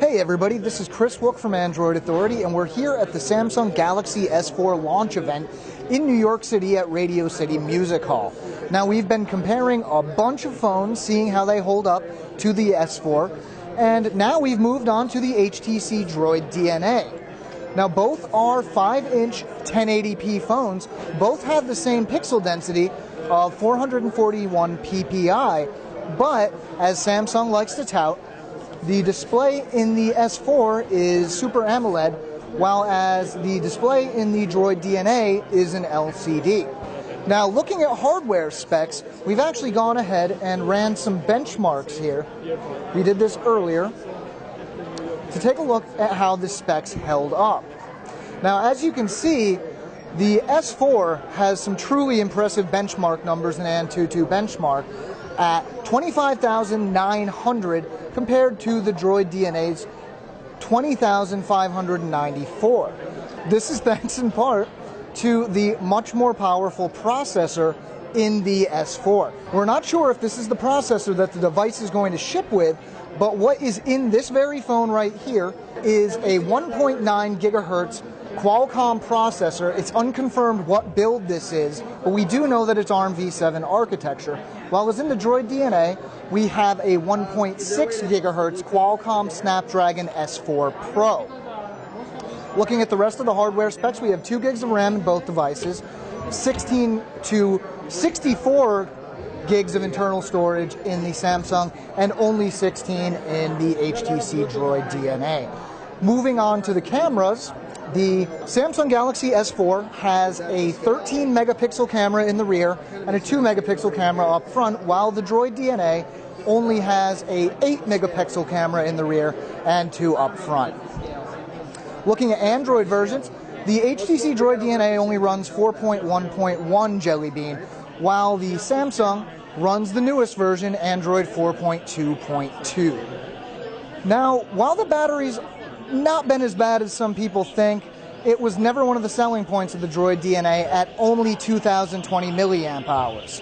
Hey everybody, this is Chris Wook from Android Authority, and we're here at the Samsung Galaxy S4 launch event in New York City at Radio City Music Hall. Now, we've been comparing a bunch of phones, seeing how they hold up to the S4, and now we've moved on to the HTC Droid DNA. Now, both are 5-inch 1080p phones. Both have the same pixel density of 441 ppi, but as Samsung likes to tout, the display in the S4 is Super AMOLED, while as the display in the Droid DNA is an LCD. Now, looking at hardware specs, we've actually gone ahead and ran some benchmarks here. We did this earlier to take a look at how the specs held up. Now, as you can see, the S4 has some truly impressive benchmark numbers in Antutu benchmark at 25,900 compared to the Droid DNA's 20,594. This is thanks in part to the much more powerful processor in the S4. We're not sure if this is the processor that the device is going to ship with, but what is in this very phone right here is a 1.9 gigahertz Qualcomm processor. It's unconfirmed what build this is, but we do know that it's ARM v7 architecture. While as in the Droid DNA, we have a 1.6 gigahertz Qualcomm Snapdragon S4 Pro. Looking at the rest of the hardware specs, we have 2 gigs of RAM in both devices, 16 to 64 gigs of internal storage in the Samsung, and only 16 in the HTC Droid DNA. Moving on to the cameras, the Samsung Galaxy S4 has a 13 megapixel camera in the rear and a 2 megapixel camera up front, while the Droid DNA only has a 8 megapixel camera in the rear and 2 up front. Looking at Android versions, the HTC Droid DNA only runs 4.1.1 Jelly Bean, while the Samsung runs the newest version, Android 4.2.2. Now, while the battery's not been as bad as some people think, it was never one of the selling points of the Droid DNA at only 2,020 milliamp hours.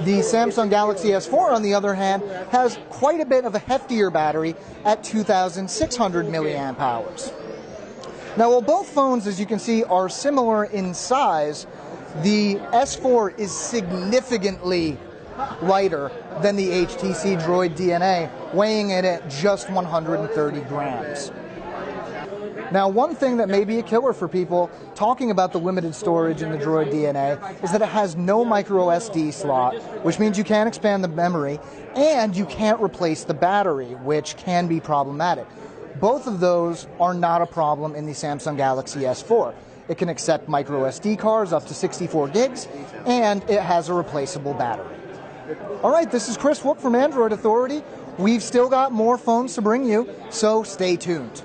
The Samsung Galaxy S4, on the other hand, has quite a bit of a heftier battery at 2,600 milliamp hours. Now, while both phones, as you can see, are similar in size, the S4 is significantly lighter than the HTC Droid DNA, weighing it at just 130 grams. Now, one thing that may be a killer for people talking about the limited storage in the Droid DNA is that it has no micro SD slot, which means you can't expand the memory, and you can't replace the battery, which can be problematic. Both of those are not a problem in the Samsung Galaxy S4. It can accept micro SD cards up to 64 gigs, and it has a replaceable battery. All right, this is Chris Wook from Android Authority. We've still got more phones to bring you, so stay tuned.